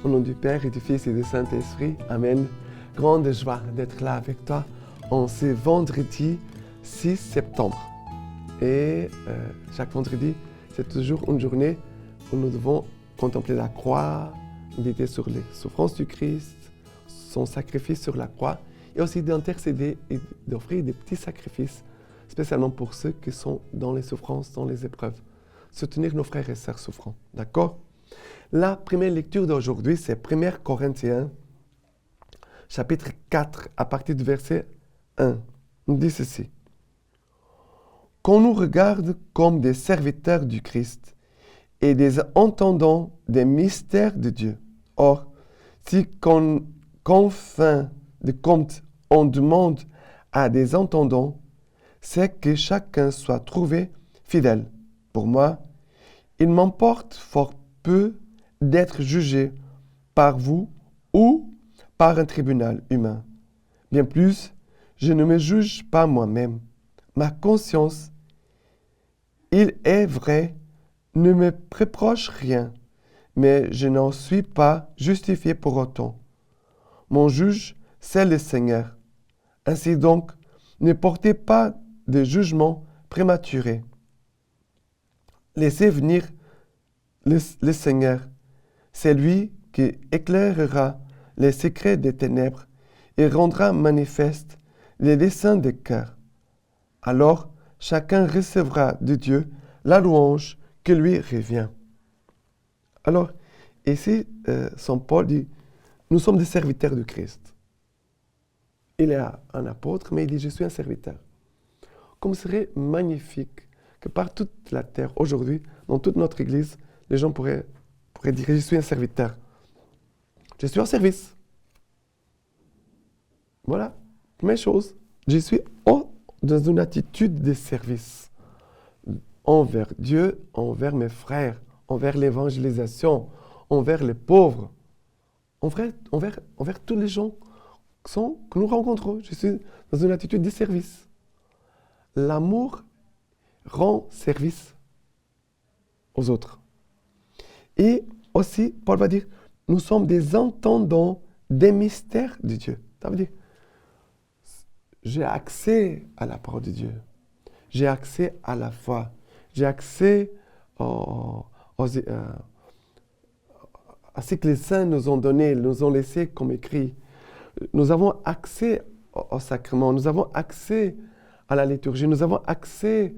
Au nom du Père et du Fils et du Saint-Esprit, Amen. Grande joie d'être là avec toi en ce vendredi 6 septembre. Et chaque vendredi, c'est toujours une journée où nous devons contempler la croix, méditer sur les souffrances du Christ, son sacrifice sur la croix, et aussi d'intercéder et d'offrir des petits sacrifices, spécialement pour ceux qui sont dans les souffrances, dans les épreuves. Soutenir nos frères et sœurs souffrants. D'accord? La première lecture d'aujourd'hui, c'est 1 Corinthiens, chapitre 4, à partir du verset 1. On dit ceci. Qu'on nous regarde comme des serviteurs du Christ et des entendants des mystères de Dieu. Or, si qu'en fin de compte, on demande à des entendants, c'est que chacun soit trouvé fidèle. Pour moi, il m'emporte fort peu d'être jugé par vous ou par un tribunal humain. Bien plus, je ne me juge pas moi-même. Ma conscience, il est vrai, ne me reproche rien, mais je n'en suis pas justifié pour autant. Mon juge, c'est le Seigneur. Ainsi donc, ne portez pas de jugement prématuré. Laissez venir le Seigneur. C'est lui qui éclairera les secrets des ténèbres et rendra manifeste les desseins des cœurs. Alors, chacun recevra de Dieu la louange qui lui revient. Alors, ici, Saint Paul dit, nous sommes des serviteurs de Christ. Il est un apôtre, mais il dit, je suis un serviteur. Comme ce serait magnifique que par toute la terre, aujourd'hui, dans toute notre Église, les gens pourraient dire, je suis un serviteur. Je suis en service. Voilà, première chose. Je suis dans une attitude de service envers Dieu, envers mes frères, envers l'évangélisation, envers les pauvres, envers tous les gens que nous rencontrons. Je suis dans une attitude de service. L'amour rend service aux autres. Et aussi, Paul va dire, nous sommes des entendants des mystères de Dieu. Ça veut dire, j'ai accès à la parole de Dieu. J'ai accès à la foi. J'ai accès à ce que les saints nous ont donné, nous ont laissé comme écrit. Nous avons accès au sacrement, nous avons accès à la liturgie, nous avons accès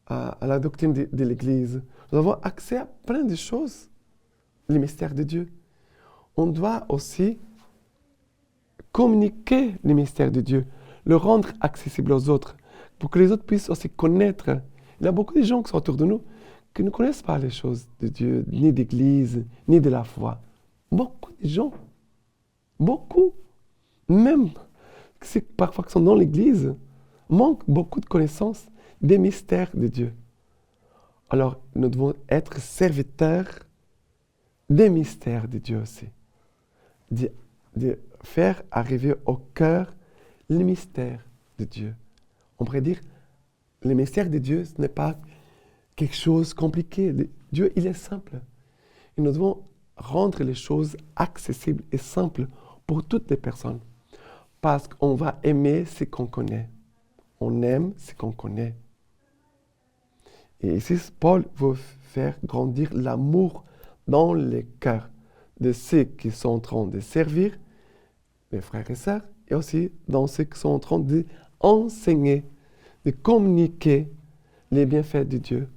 à la doctrine de l'Église. Nous avons accès à plein de choses, les mystères de Dieu. On doit aussi communiquer les mystères de Dieu, le rendre accessible aux autres, pour que les autres puissent aussi connaître. Il y a beaucoup de gens qui sont autour de nous qui ne connaissent pas les choses de Dieu, ni d'Église, ni de la foi. Beaucoup de gens, beaucoup, même ceux parfois qui sont dans l'Église, manquent beaucoup de connaissances des mystères de Dieu. Alors, nous devons être serviteurs des mystères de Dieu aussi. De faire arriver au cœur les mystères de Dieu. On pourrait dire, les mystères de Dieu, ce n'est pas quelque chose de compliqué. Dieu, il est simple. Et nous devons rendre les choses accessibles et simples pour toutes les personnes. Parce qu'on va aimer ce qu'on connaît. On aime ce qu'on connaît. Et ici, Paul veut faire grandir l'amour dans les cœurs de ceux qui sont en train de servir, les frères et sœurs, et aussi dans ceux qui sont en train d'enseigner, de communiquer les bienfaits de Dieu,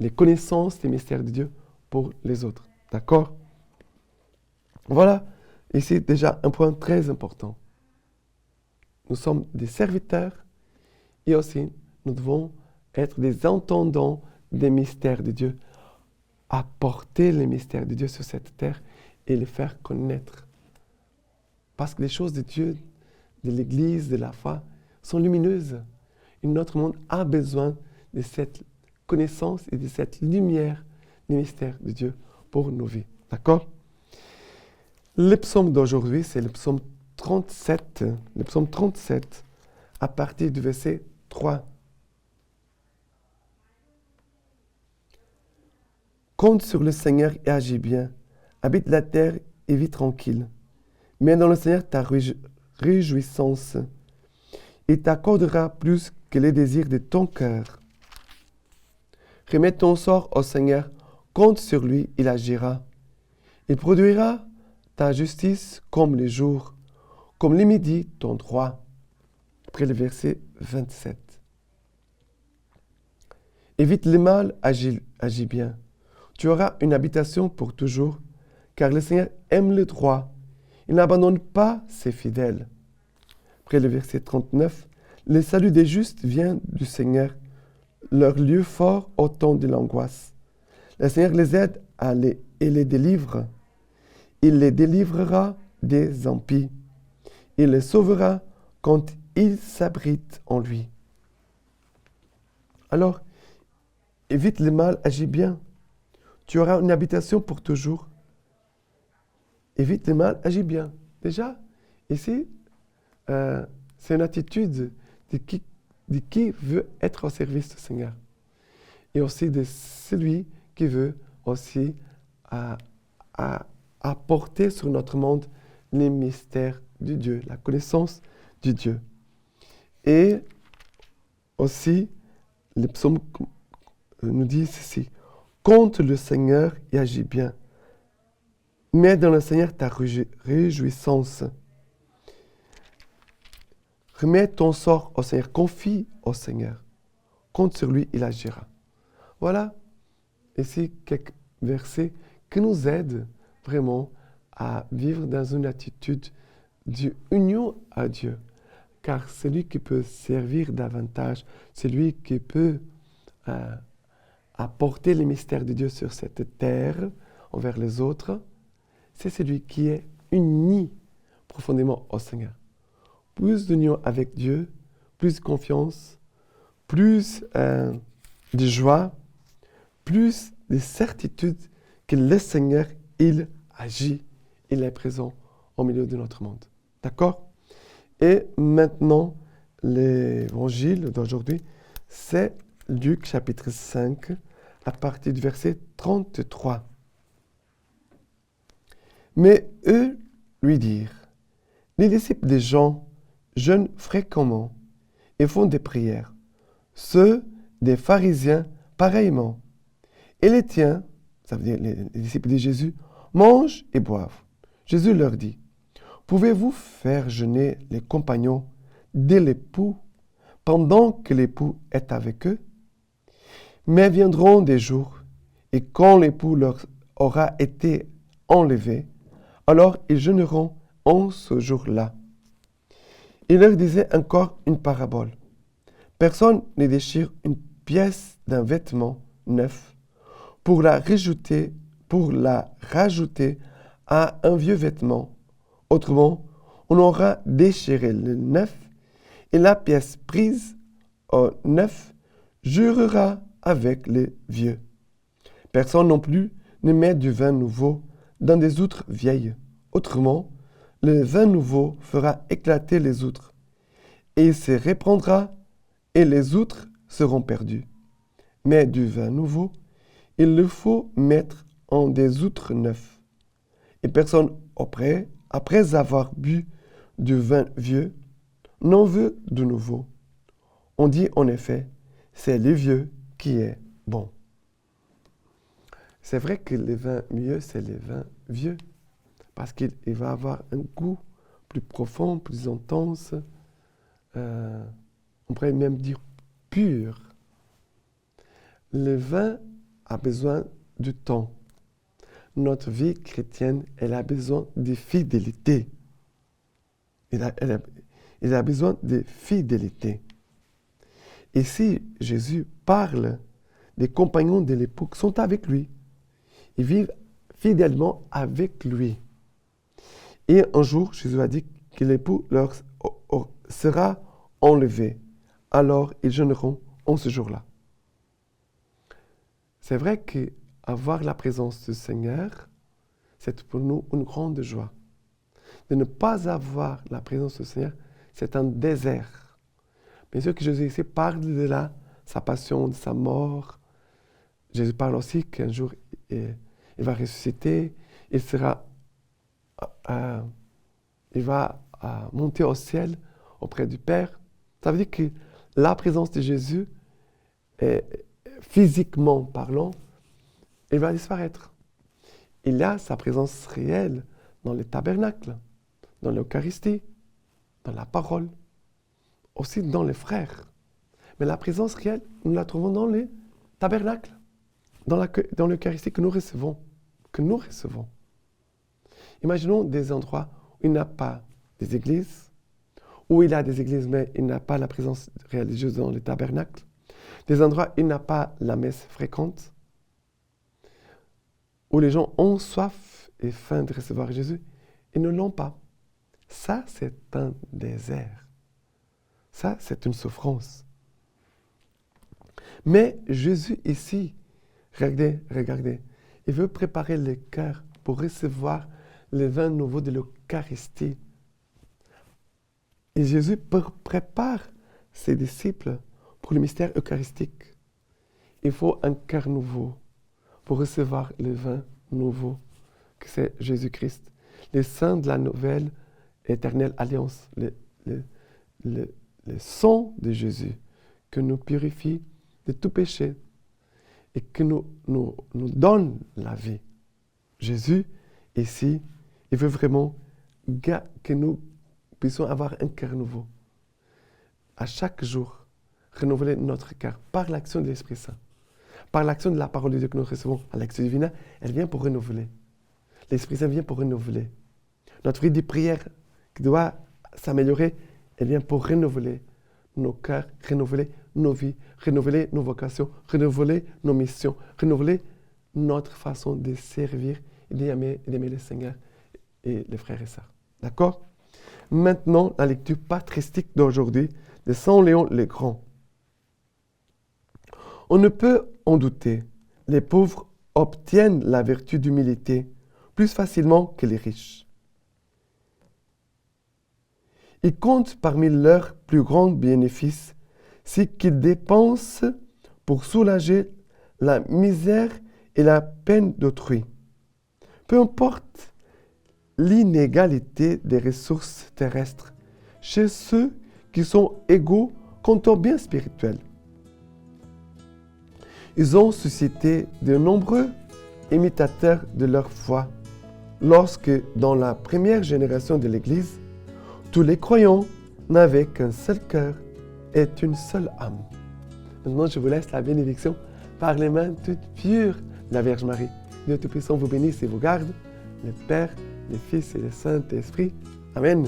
les connaissances des mystères de Dieu pour les autres. D'accord? Voilà, ici déjà un point très important. Nous sommes des serviteurs et aussi nous devons être des entendants des mystères de Dieu, apporter les mystères de Dieu sur cette terre et les faire connaître. Parce que les choses de Dieu, de l'Église, de la foi, sont lumineuses. Et notre monde a besoin de cette connaissance et de cette lumière des mystères de Dieu pour nos vies. D'accord? Le psaume d'aujourd'hui, c'est le psaume 37. Le psaume 37, à partir du verset 3. Compte sur le Seigneur et agis bien. Habite la terre et vis tranquille. Mets dans le Seigneur ta réjouissance. Il t'accordera plus que les désirs de ton cœur. Remets ton sort au Seigneur, compte sur lui, il agira. Il produira ta justice comme les jours, comme les midis ton droit. Après le verset 27. Évite le mal, agis bien. Tu auras une habitation pour toujours, car le Seigneur aime le droit. Il n'abandonne pas ses fidèles. Après le verset 39, le salut des justes vient du Seigneur, leur lieu fort au temps de l'angoisse. Le Seigneur les aide et les délivre. Il les délivrera des impies. Il les sauvera quand ils s'abritent en lui. Alors, évite le mal, agis bien. Tu auras une habitation pour toujours. Évite le mal, agis bien. Déjà, ici, c'est une attitude de qui veut être au service du Seigneur. Et aussi de celui qui veut aussi apporter sur notre monde les mystères de Dieu, la connaissance de Dieu. Et aussi, le psaume nous dit ceci: compte le Seigneur et agis bien. Mets dans le Seigneur ta réjouissance. Remets ton sort au Seigneur, confie au Seigneur. Compte sur lui, il agira. Voilà ici quelques versets qui nous aident vraiment à vivre dans une attitude d'union à Dieu. Car c'est lui qui peut servir davantage, c'est lui qui peut apporter les mystères de Dieu sur cette terre envers les autres. C'est celui qui est uni profondément au Seigneur. Plus d'union avec Dieu, plus de confiance, plus de joie, plus de certitude que le Seigneur, il agit, il est présent au milieu de notre monde. D'accord? Et maintenant, l'évangile d'aujourd'hui, c'est Luc chapitre 5, à partir du verset 33. Mais eux lui dirent: les disciples des gens jeûnent fréquemment et font des prières, ceux des pharisiens pareillement. Et les tiens, ça veut dire les disciples de Jésus, mangent et boivent. Jésus leur dit: pouvez-vous faire jeûner les compagnons de l'époux pendant que l'époux est avec eux? Mais viendront des jours, et quand l'époux leur aura été enlevé, alors ils jeûneront en ce jour-là. Il leur disait encore une parabole. Personne ne déchire une pièce d'un vêtement neuf pour la rajouter à un vieux vêtement. Autrement, on aura déchiré le neuf et la pièce prise au neuf jurera avec les vieux. Personne non plus ne met du vin nouveau dans des outres vieilles. Autrement, le vin nouveau fera éclater les outres, et il se répandra, et les outres seront perdues. Mais du vin nouveau, il le faut mettre en des outres neufs. Et personne après avoir bu du vin vieux, n'en veut de nouveau. On dit en effet, c'est le vieux qui est bon. C'est vrai que le vin mieux, c'est le vin vieux, parce qu'il va avoir un goût plus profond, plus intense, on pourrait même dire pur. Le vin a besoin du temps. Notre vie chrétienne, elle a besoin de fidélité. Elle a besoin de fidélité. Et si Jésus parle des compagnons de l'époux qui sont avec lui, ils vivent fidèlement avec lui. Et un jour, Jésus a dit que l'époux leur sera enlevé. Alors, ils jeûneront en ce jour-là. C'est vrai qu'avoir la présence du Seigneur, c'est pour nous une grande joie. De ne pas avoir la présence du Seigneur, c'est un désert. Bien sûr que Jésus ici parle de sa passion, de sa mort. Jésus parle aussi qu'un jour, il va ressusciter, il sera il va monter au ciel auprès du Père. Ça veut dire que la présence de Jésus, physiquement parlant, il va disparaître. Il y a sa présence réelle dans le tabernacle, dans l'Eucharistie, dans la parole, aussi dans les frères. Mais la présence réelle, nous la trouvons dans les tabernacles, dans l'Eucharistie que nous recevons. Imaginons des endroits où il n'y a pas des églises, où il y a des églises, mais il n'y a pas la présence religieuse dans le tabernacle. Des endroits où il n'y a pas la messe fréquente, où les gens ont soif et faim de recevoir Jésus, ils ne l'ont pas. Ça, c'est un désert. Ça, c'est une souffrance. Mais Jésus ici, regardez, il veut préparer le cœur pour recevoir le vin nouveau de l'Eucharistie. Et Jésus prépare ses disciples pour le mystère eucharistique. Il faut un cœur nouveau pour recevoir le vin nouveau, que c'est Jésus-Christ. Le sang de la nouvelle éternelle alliance, le sang de Jésus, que nous purifie de tout péché et que nous donne la vie. Jésus, ici, il veut vraiment que nous puissions avoir un cœur nouveau. À chaque jour, renouveler notre cœur par l'action de l'Esprit Saint. Par l'action de la parole de Dieu que nous recevons à l'action divine, elle vient pour renouveler. L'Esprit Saint vient pour renouveler. Notre vie de prière qui doit s'améliorer, elle vient pour renouveler nos cœurs, renouveler nos vies, renouveler nos vocations, renouveler nos missions, renouveler notre façon de servir et d'aimer le Seigneur et les frères et sœurs. D'accord? Maintenant, la lecture patristique d'aujourd'hui de Saint Léon le Grand. On ne peut en douter, les pauvres obtiennent la vertu d'humilité plus facilement que les riches. Ils comptent parmi leurs plus grands bénéfices ce qu'ils dépensent pour soulager la misère et la peine d'autrui. Peu importe l'inégalité des ressources terrestres chez ceux qui sont égaux quant au bien spirituel. Ils ont suscité de nombreux imitateurs de leur foi lorsque, dans la première génération de l'Église, tous les croyants n'avaient qu'un seul cœur et une seule âme. Maintenant, je vous laisse la bénédiction par les mains toutes pures de la Vierge Marie. Dieu Tout-Puissant vous bénisse et vous garde, le Père, le Fils et le Saint-Esprit. Amen.